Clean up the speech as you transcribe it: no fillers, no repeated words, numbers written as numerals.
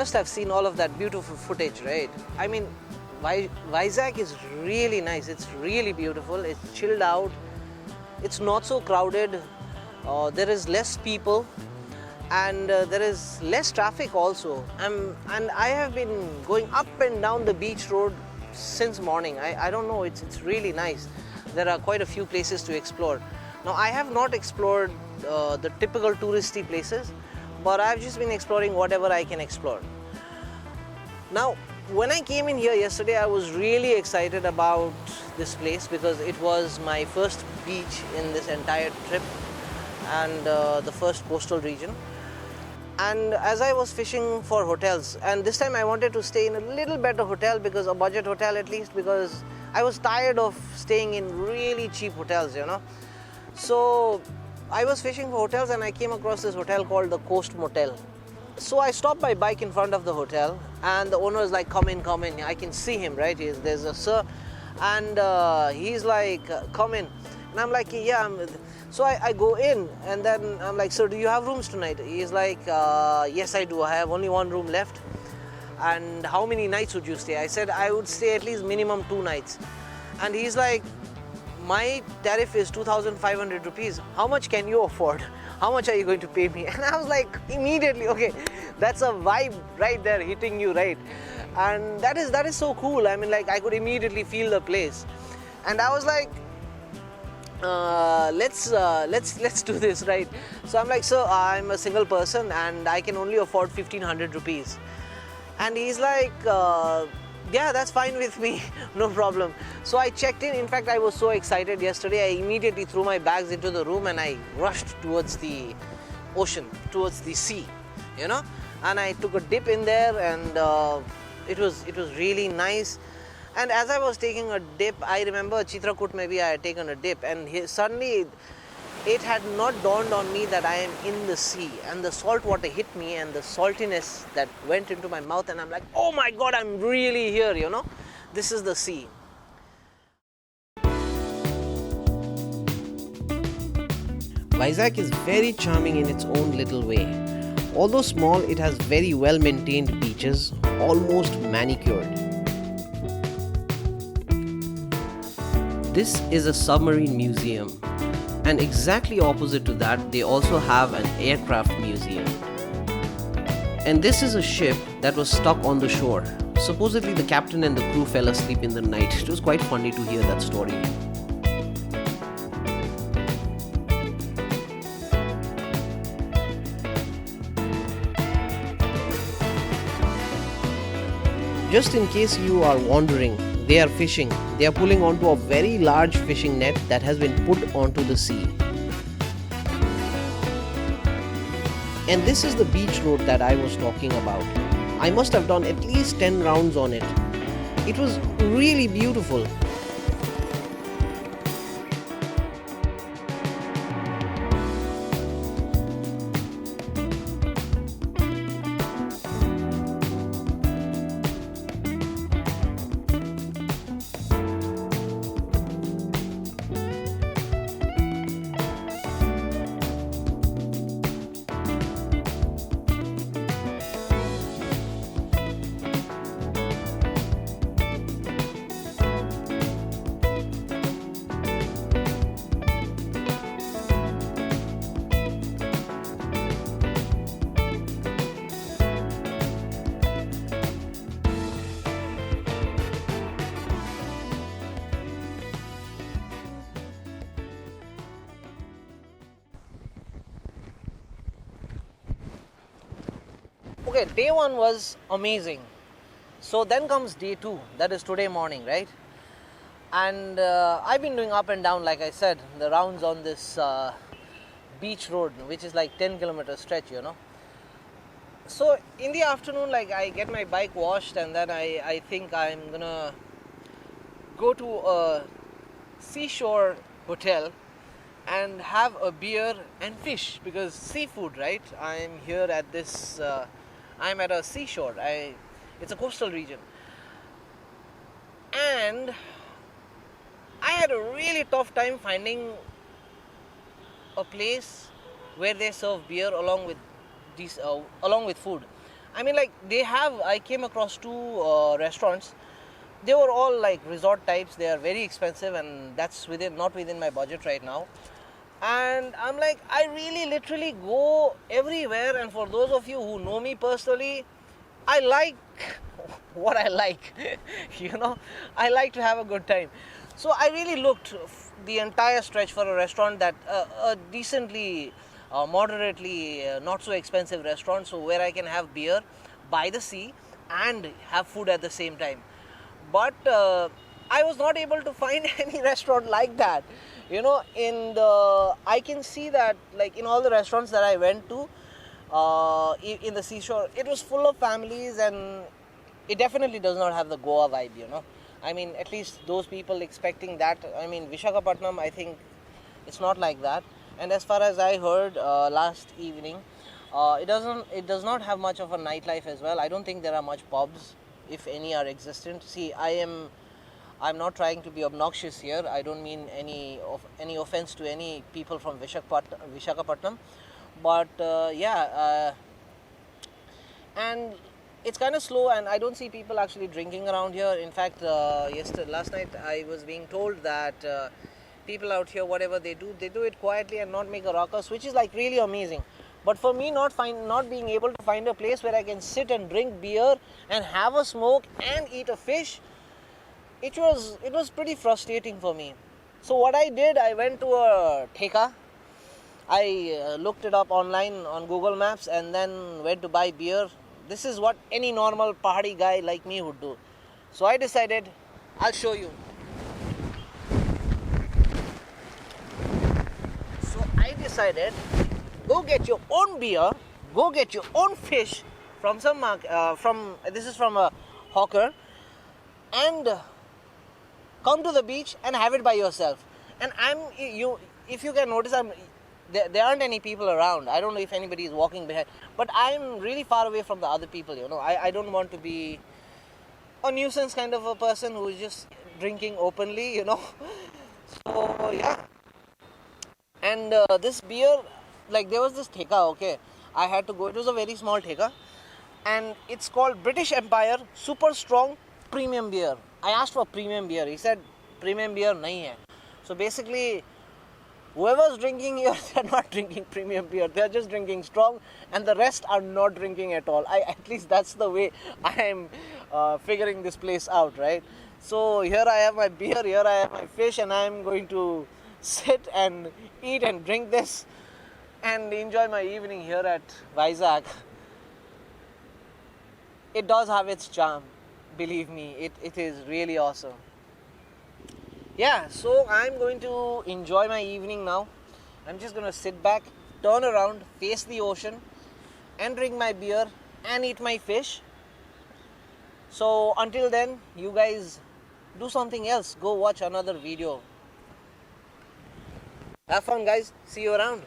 must have seen all of that beautiful footage, right? I mean, Vizag is really nice. It's really beautiful. It's chilled out. It's not so crowded. There is less people, and there is less traffic also. And I have been going up and down the beach road since morning. I don't know. It's really nice. There are quite a few places to explore. Now, I have not explored the typical touristy places, but I've just been exploring whatever I can explore. Now, when I came in here yesterday, I was really excited about this place because it was my first beach in this entire trip and the first coastal region. And as I was fishing for hotels, and this time I wanted to stay in a little better hotel, because a budget hotel at least, because I was tired of staying in really cheap hotels, you know. So I was fishing for hotels and I came across this hotel called the Coast Motel. So I stopped my bike in front of the hotel and the owner is like, come in. I can see him, right? There's a sir, and he's like, come in. And I'm like, yeah. So I go in and then I'm like, sir, do you have rooms tonight? He's like, yes, I do. I have only one room left. And how many nights would you stay? I said, I would stay at least minimum 2 nights. And he's like, my tariff is 2,500 rupees. How much can you afford? How much are you going to pay me? And I was like, immediately, okay, that's a vibe right there hitting you, right? And that is so cool. I mean, like, I could immediately feel the place. And I was like, let's do this, right? So I'm like, sir, I'm a single person and I can only afford 1,500 rupees. And he's like, yeah, that's fine with me, no problem. So I checked in. In fact, I was so excited yesterday, I immediately threw my bags into the room and I rushed towards the ocean, towards the sea, you know. And I took a dip in there, and it was really nice. And as I was taking a dip, I remember Chitrakoot maybe I had taken a dip, and suddenly it had not dawned on me that I am in the sea, and the salt water hit me and the saltiness that went into my mouth, and I'm like, oh my God, I'm really here, you know. This is the sea. Vizag is very charming in its own little way. Although small, it has very well maintained beaches, almost manicured. This is a submarine museum, and exactly opposite to that, they also have an aircraft museum. And this is a ship that was stuck on the shore. Supposedly the captain and the crew fell asleep in the night. It was quite funny to hear that story. Just in case you are wondering, they are fishing. They are pulling onto a very large fishing net that has been put onto the sea. And this is the beach road that I was talking about. I must have done at least 10 rounds on it. It was really beautiful. Okay, day 1 was amazing. So then comes day 2, that is today morning, right? And I've been doing up and down, like I said, the rounds on this beach road, which is like 10-kilometer stretch, you know. So in the afternoon, like, I get my bike washed, and then I think I'm gonna go to a seashore hotel and have a beer and fish, because seafood, right? I'm here at this, I'm at a seashore. It's a coastal region. And I had a really tough time finding a place where they serve beer along with food. I mean, like, I came across two restaurants. They were all like resort types. They are very expensive, and that's not within my budget right now. And I'm like, I really literally go everywhere. And for those of you who know me personally, I like what I like. I like to have a good time. So I really looked the entire stretch for a restaurant that a decently, moderately, not so expensive restaurant, so where I can have beer by the sea and have food at the same time. But I was not able to find any restaurant like that. I can see that, like, in all the restaurants that I went to in the seashore, it was full of families, and it definitely does not have the Goa vibe. I mean, at least those people expecting that. I mean, Vishakapatnam, I think it's not like that. And as far as I heard last evening, it does not have much of a nightlife as well. I don't think there are much pubs, if any are existent. See, I'm not trying to be obnoxious here. I don't mean any offense to any people from Vishakapatnam, but and it's kind of slow, and I don't see people actually drinking around here. In fact, last night I was being told that people out here, whatever they do it quietly and not make a ruckus, which is like really amazing. But for me, not being able to find a place where I can sit and drink beer and have a smoke and eat a fish, it was pretty frustrating for me. So what I did, I went to a theka. I looked it up online on Google Maps and then went to buy beer. This is what any normal party guy like me would do. So I decided, I'll show you. So I decided, go get your own beer, go get your own fish from this is from a hawker, and come to the beach and have it by yourself. And if you can notice, there aren't any people around. I don't know if anybody is walking behind, but I'm really far away from the other people. I don't want to be a nuisance kind of a person who is just drinking openly. So yeah. And this beer, like, there was this theka. Okay, I had to go. It was a very small theka, and it's called British Empire Super Strong Premium Beer. I asked for premium beer. He said premium beer nahi hai. So basically, whoever's drinking here, they're not drinking premium beer. They're just drinking strong, and the rest are not drinking at all. At least that's the way I'm figuring this place out, right? So here I have my beer, here I have my fish, and I'm going to sit and eat and drink this and enjoy my evening here at Vizag. It does have its charm. Believe me, it is really awesome. Yeah, so I'm going to enjoy my evening now. I'm just going to sit back, turn around, face the ocean, and drink my beer and eat my fish. So until then, you guys do something else. Go watch another video. Have fun, guys. See you around.